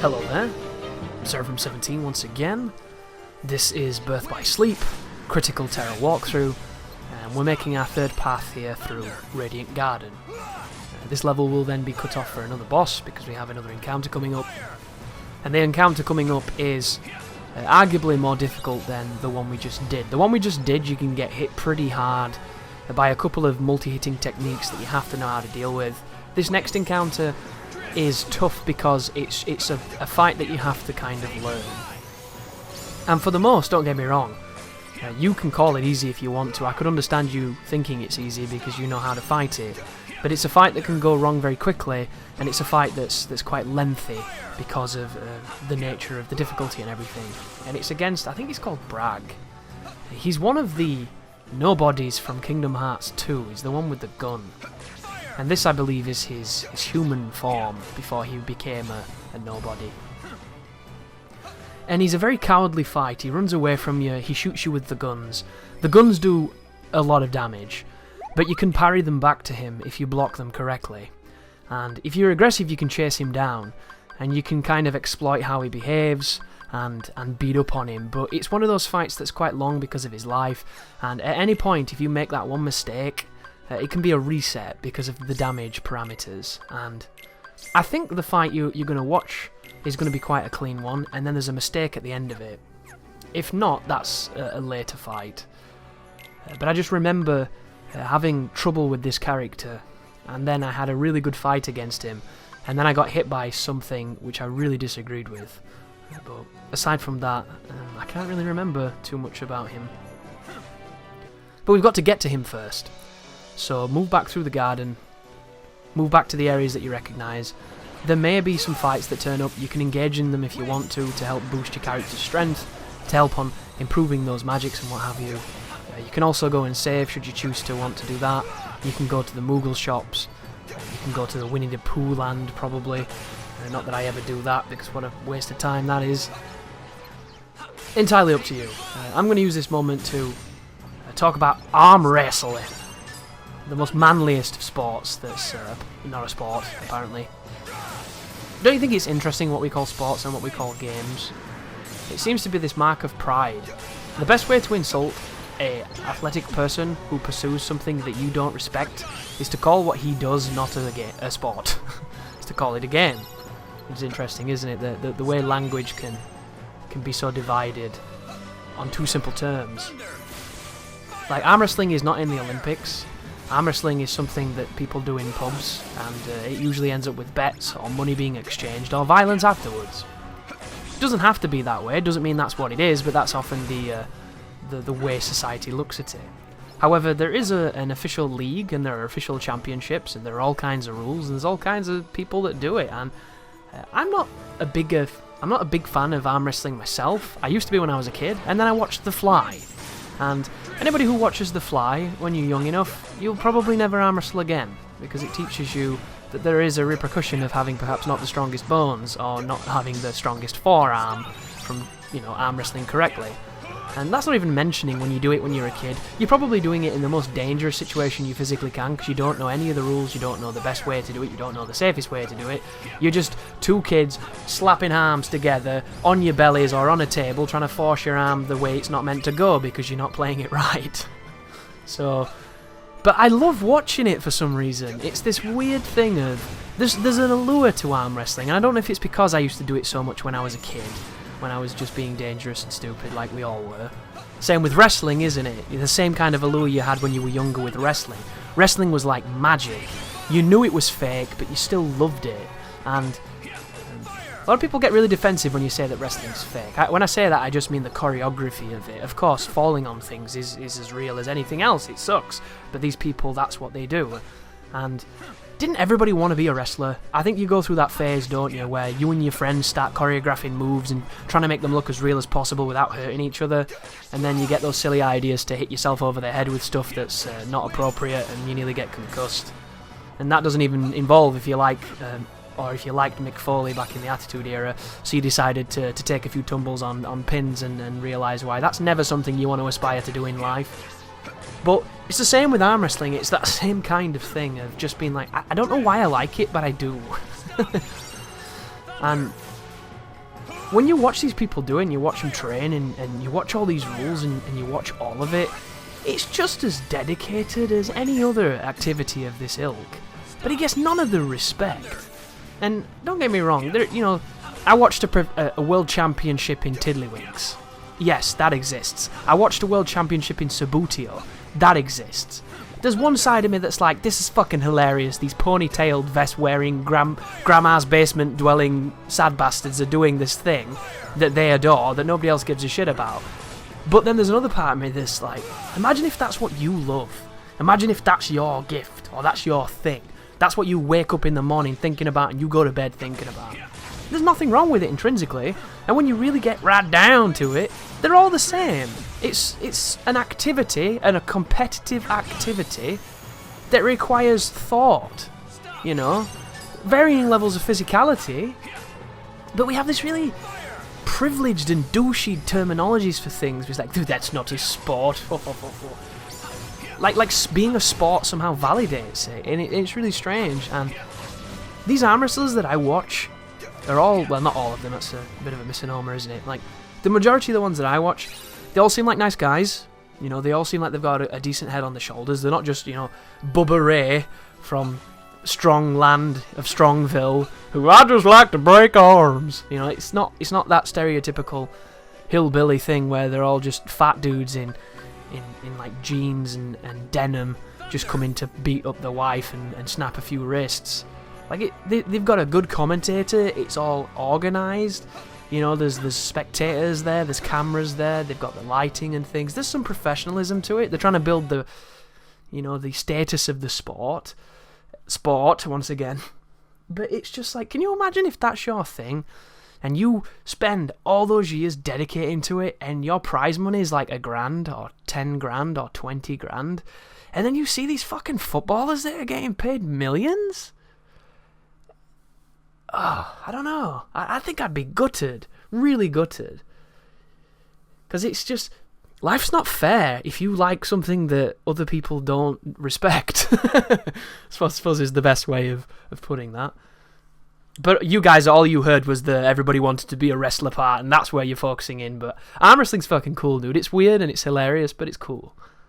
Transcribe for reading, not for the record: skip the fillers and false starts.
Hello there, Terra from 17 once again. This is Birth by Sleep, critical Terra walkthrough, and we're making our third path here through Radiant Garden. This level will then be cut off for another boss because we have another encounter coming up, and the encounter coming up is arguably more difficult than the one we just did. The one we just did you can get hit pretty hard by a couple of multi-hitting techniques that you have to know how to deal with. This next encounter is tough because it's a fight that you have to kind of learn. And for the most, don't get me wrong, you can call it easy if you want to. I could understand you thinking it's easy because you know how to fight it. But it's a fight that can go wrong very quickly, and it's a fight that's quite lengthy because of the nature of the difficulty and everything. And it's against, I think he's called Bragg. He's one of the nobodies from Kingdom Hearts 2. He's the one with the gun. And this, I believe, is his human form before he became a nobody. And he's a very cowardly fight. He runs away from you, he shoots you with the guns. The guns do a lot of damage, but you can parry them back to him if you block them correctly. And if you're aggressive, you can chase him down, and you can kind of exploit how he behaves and beat up on him. But it's one of those fights that's quite long because of his life, and at any point, if you make that one mistake, it can be a reset because of the damage parameters. And I think the fight you're going to watch is going to be quite a clean one, and then there's a mistake at the end of it. If not, that's a later fight. But I just remember having trouble with this character, and then I had a really good fight against him, and then I got hit by something which I really disagreed with. But aside from that, I can't really remember too much about him. But we've got to get to him first. So move back through the garden, move back to the areas that you recognise. There may be some fights that turn up. You can engage in them if you want to help boost your character's strength, to help on improving those magics and what have you. You can also go and save should you choose to want to do that. You can go to the Moogle shops, you can go to the Winnie the Pooh land probably. Not that I ever do that because what a waste of time that is. Entirely up to you. I'm going to use this moment to talk about arm wrestling. The most manliest of sports that's not a sport, apparently. Don't you think it's interesting what we call sports and what we call games? It seems to be this mark of pride. The best way to insult an athletic person who pursues something that you don't respect is to call what he does not a sport. It's to call it a game. It's interesting, isn't it? The way language can be so divided on two simple terms. Like, arm wrestling is not in the Olympics. Arm wrestling is something that people do in pubs, and it usually ends up with bets or money being exchanged or violence afterwards. It doesn't have to be that way. It doesn't mean that's what it is, but that's often the way society looks at it. However, there is an official league, and there are official championships, and there are all kinds of rules, and there's all kinds of people that do it. And I'm not a big fan of arm wrestling myself. I used to be when I was a kid, and then I watched The Fly. And anybody who watches The Fly when you're young enough, you'll probably never arm wrestle again, because it teaches you that there is a repercussion of having perhaps not the strongest bones, or not having the strongest forearm from, arm wrestling correctly. And that's not even mentioning when you do it when you're a kid. You're probably doing it in the most dangerous situation you physically can, because you don't know any of the rules, you don't know the best way to do it, you don't know the safest way to do it. You're just two kids slapping arms together on your bellies or on a table trying to force your arm the way it's not meant to go because you're not playing it right. But I love watching it for some reason. It's this weird thing of... There's an allure to arm wrestling, and I don't know if it's because I used to do it so much when I was a kid, when I was just being dangerous and stupid like we all were. Same with wrestling, isn't it? The same kind of allure you had when you were younger with wrestling. Wrestling was like magic. You knew it was fake, but you still loved it. And a lot of people get really defensive when you say that wrestling's fake. When I say that, I just mean the choreography of it. Of course, falling on things is as real as anything else. It sucks. But these people, that's what they do. And didn't everybody want to be a wrestler? I think you go through that phase, don't you, where you and your friends start choreographing moves and trying to make them look as real as possible without hurting each other, and then you get those silly ideas to hit yourself over the head with stuff that's not appropriate, and you nearly get concussed. And that doesn't even involve if you liked Mick Foley back in the Attitude Era, so you decided to take a few tumbles on pins and realise why that's never something you want to aspire to do in life. But it's the same with arm wrestling. It's that same kind of thing of just being like, I don't know why I like it, but I do. And when you watch these people do it, and you watch them train, and you watch all these rules, and you watch all of it, it's just as dedicated as any other activity of this ilk. But it gets none of the respect. And don't get me wrong, I watched a world championship in Tiddlywinks. Yes, that exists. I watched a world championship in Subutio. That exists. There's one side of me that's like, this is fucking hilarious. These ponytailed, vest-wearing, grandma's basement-dwelling sad bastards are doing this thing that they adore, that nobody else gives a shit about. But then there's another part of me that's like, imagine if that's what you love. Imagine if that's your gift, or that's your thing. That's what you wake up in the morning thinking about and you go to bed thinking about. There's nothing wrong with it intrinsically, and when you really get right down to it, they're all the same. It's an activity, and a competitive activity, that requires thought, varying levels of physicality, but we have this really privileged and douchey terminologies for things. It's like, dude, that's not a sport. Like being a sport somehow validates it, and it's really strange. And these arm wrestlers that I watch are all, well, not all of them, that's a bit of a misnomer, isn't it? Like, the majority of the ones that I watch, they all seem like nice guys. They all seem like they've got a decent head on the shoulders. They're not just, Bubba Ray from Strong Land of Strongville, who I just like to break arms. It's not that stereotypical hillbilly thing where they're all just fat dudes in like jeans and denim, just coming to beat up the wife and snap a few wrists. Like, they've got a good commentator. It's all organised. There's spectators there, there's cameras there, they've got the lighting and things. There's some professionalism to it. They're trying to build the status of the sport once again. But it's just like, can you imagine if that's your thing, and you spend all those years dedicating to it, and your prize money is like $1,000 or $10,000 or $20,000, and then you see these fucking footballers that are getting paid millions? Oh, I don't know. I think I'd be gutted. Really gutted. Because it's just, life's not fair if you like something that other people don't respect. I suppose is the best way of putting that. But you guys, all you heard was everybody wanted to be a wrestler part, and that's where you're focusing in. But arm wrestling's fucking cool, dude. It's weird and it's hilarious, but it's cool.